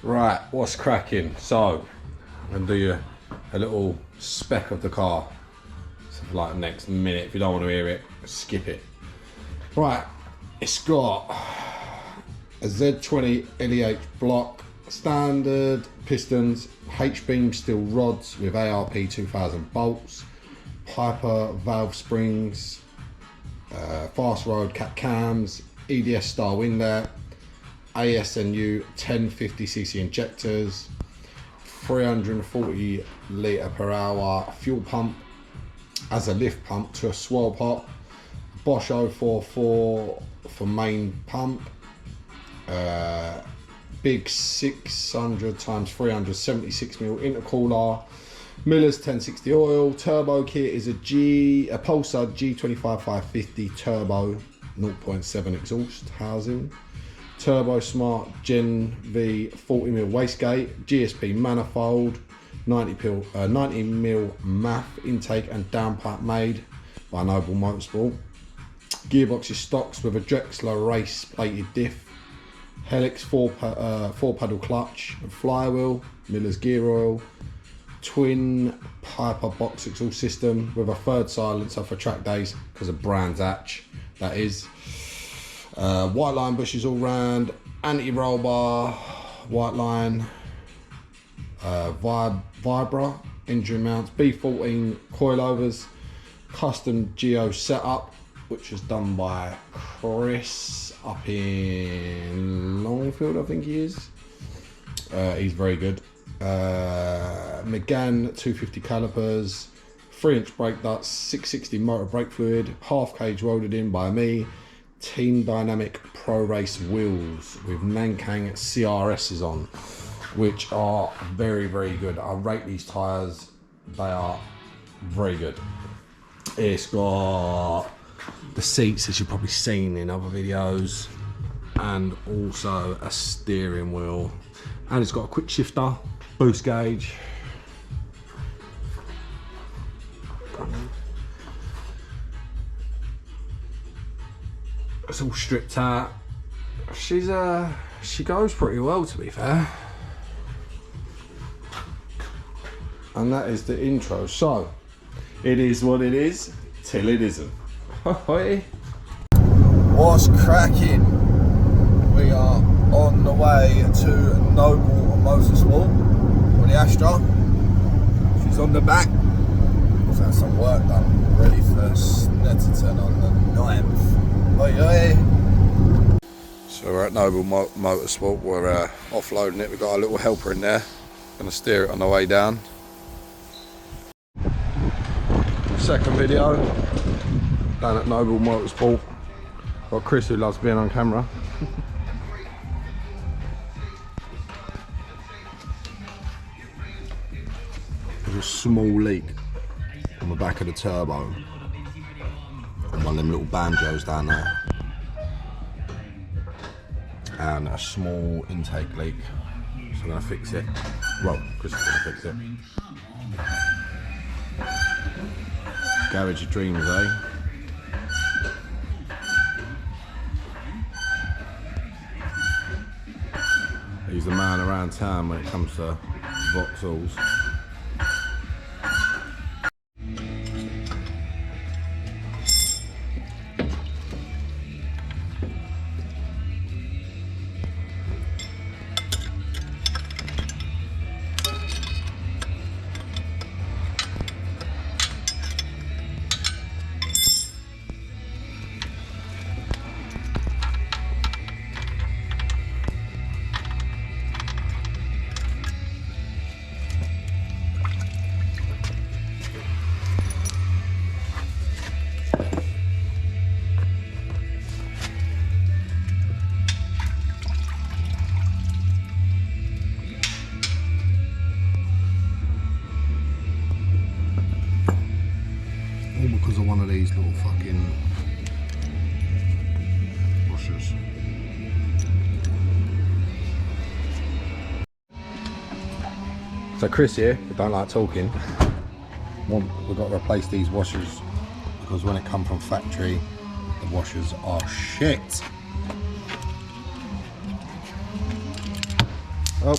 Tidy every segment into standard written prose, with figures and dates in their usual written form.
Right, what's cracking? So, I'm gonna do you a little spec of the car. So for like the next minute, if you don't want to hear it, skip it. Right, it's got a Z20 LEH block, standard pistons, H-beam steel rods with ARP 2000 bolts, Piper valve springs, fast road cat cams, EDS style window, ASNU 1050cc injectors, 340 litre per hour fuel pump as a lift pump to a swirl pot, Bosch 044 for main pump, big 600 x 376mm intercooler, Miller's 1060 oil, turbo kit is a Pulsar G25 550 turbo 0.7 exhaust housing, Turbo Smart Gen V 40mm wastegate, GSP manifold, 90mm MAF intake and downpipe made by Noble Motorsport. Gearbox is stocks with a Drexler race plated diff, Helix 4 pedal clutch and flywheel, Miller's gear oil, twin Piper box exhaust system with a third silencer for track days because of Brands Hatch, that is. White line bushes all round, anti-roll bar, white line, Vibra engine mounts, B14 coilovers, custom Geo setup, which was done by Chris up in Longfield, I think he is. He's very good. McGann 250 calipers, 3-inch brake ducts, 660 motor brake fluid, half cage welded in by me, Team Dynamic Pro Race wheels with Nankang CRSs on, which are very, very good. I rate these tyres, they are very good. It's got the seats, as you've probably seen in other videos, and also a steering wheel, and it's got a quick shifter, boost gauge. It's all stripped out. She goes pretty well, to be fair. And that is the intro. So it is what it is till it isn't. What's cracking? We are on the way to Noble Motorsport with the Astra. She's on the back. She's had some work done, ready for Snetterton on the 9th. So we're at Noble Motorsport, we're offloading it, we've got a little helper in there, gonna steer it on the way down. Second video, down at Noble Motorsport. Got Chris who loves being on camera. There's a small leak on the back of the turbo. And one of them little banjos down there. And a small intake leak. So I'm gonna fix it. Well, Chris is gonna fix it. Garage of dreams, eh? He's the man around town when it comes to Vauxhalls. All because of one of these little fucking washers. So Chris here, who don't like talking, we've got to replace these washers because when it come from factory, the washers are shit. Oh.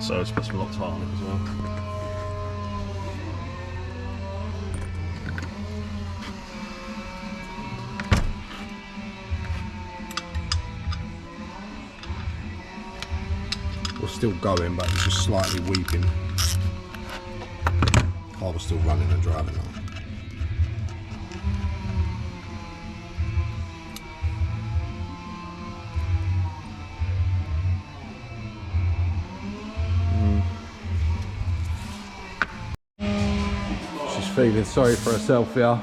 So it's put some Loctite on it as well. We're still going, but it's just slightly weeping. Car was still running and driving on. She's feeling sorry for herself here.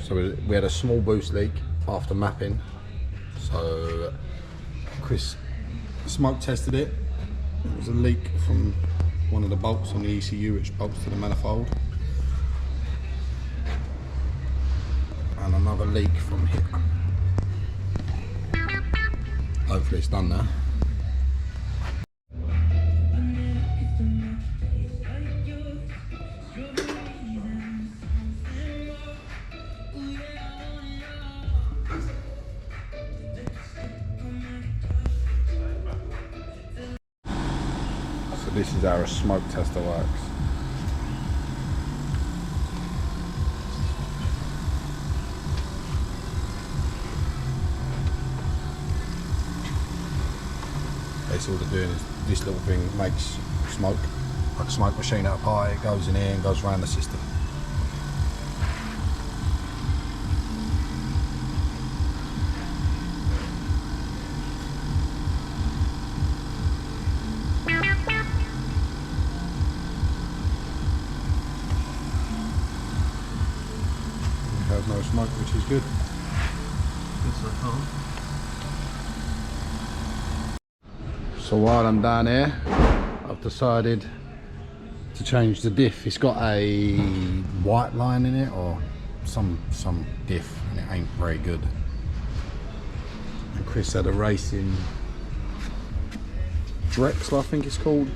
So we had a small boost leak after mapping. So Chris smoke tested it. It was a leak from one of the bolts on the ECU which bolts to the manifold. And another leak from here. Hopefully it's done now. So this is how a smoke tester works. Basically all they're doing is this little thing makes smoke, like a smoke machine at a party. It goes in here and goes around the system. There's no smoke, which is good. So while I'm down here, I've decided to change the diff. It's got a white line in it, or some diff, and it ain't very good. And Chris had a racing Drexler, I think it's called.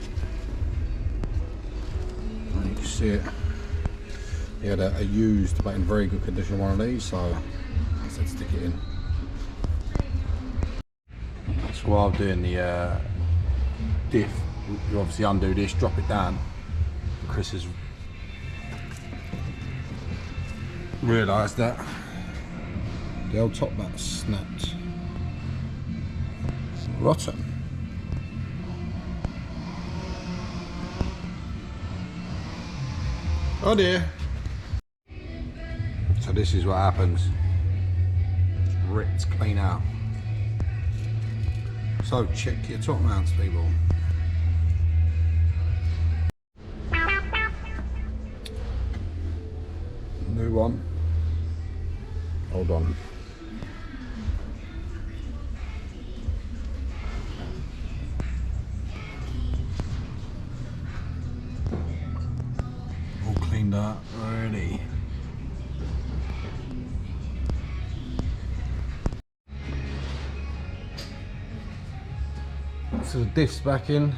You can see it. He had a used but in very good condition one of these, so I said stick it in. So while I'm doing the diff, you obviously undo this, drop it down. Chris has realised that the old top mat snapped. Rotten. Oh dear. So this is what happens. Ripped clean out. So check your top mounts, people. New one. Hold on. All cleaned up already. So the diff's back in,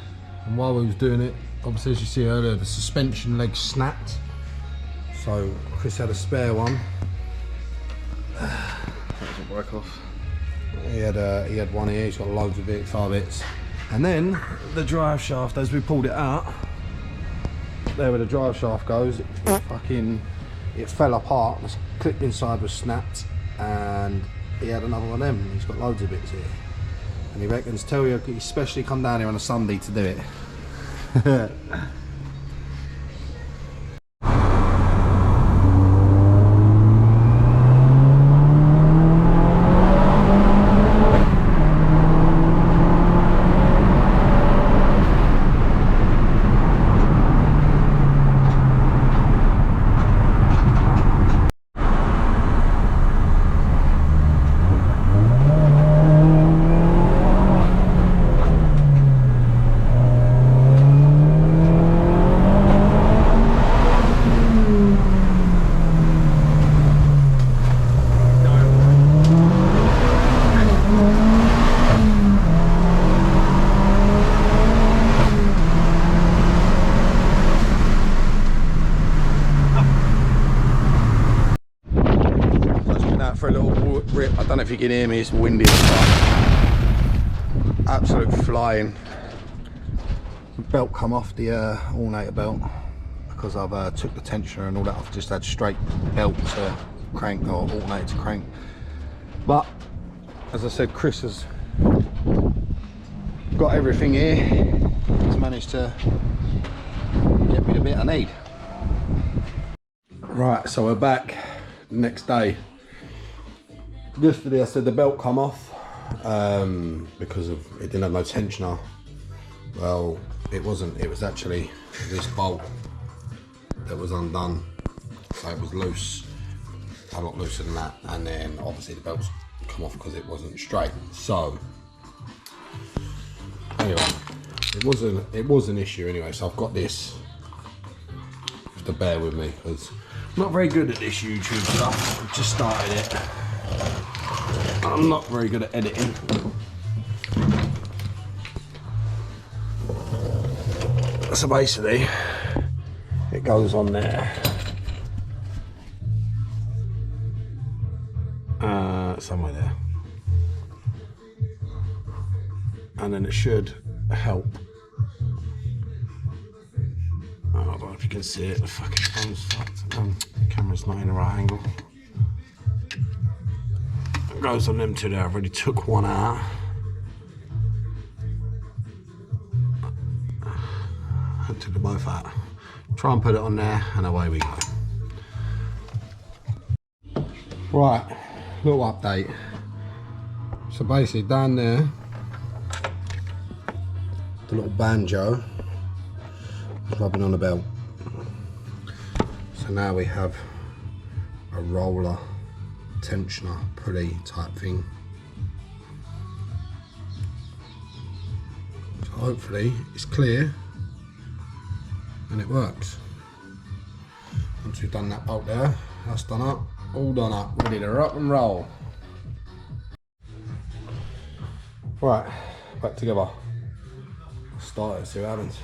and while we was doing it, obviously as you see earlier, the suspension leg snapped. So Chris had a spare one. That doesn't work off. He had one here. He's got loads of it, 5 bits. And then the drive shaft, as we pulled it out, there where the drive shaft goes, it fell apart. The clip inside was snapped, and he had another one of them. He's got loads of bits here. And he reckons, tell you, he especially come down here on a Sunday to do it. out for a little rip. I don't know if you can hear me, it's windy. Absolute flying. Belt come off the alternator belt because I've took the tensioner and all that. I've just had straight belt to crank or alternator to crank. But as I said, Chris has got everything here. He's managed to get me the bit I need. Right, so we're back next day. Yesterday I said the belt come off because of it didn't have no tensioner. Well, it wasn't. It was actually this bolt that was undone, so it was loose, a lot looser than that. And then obviously the belt's come off because it wasn't straight. So anyway, it was an issue anyway. So I've got this. You have to bear with me because I'm not very good at this YouTube stuff. I've just started it. I'm not very good at editing. So basically, it goes on there. Somewhere there. And then it should help. I don't know if you can see it, the fucking phone's fucked. The camera's not in the right angle. It goes on them two there. I've already took one out. I took them both out. Try and put it on there and away we go. Right, little update. So basically down there, the little banjo is rubbing on the belt. So now we have a roller tensioner pulley type thing. So hopefully it's clear and it works. Once we've done that bolt there, that's done up, all done up, ready to rock and roll. Right, back together. Start it, see what happens.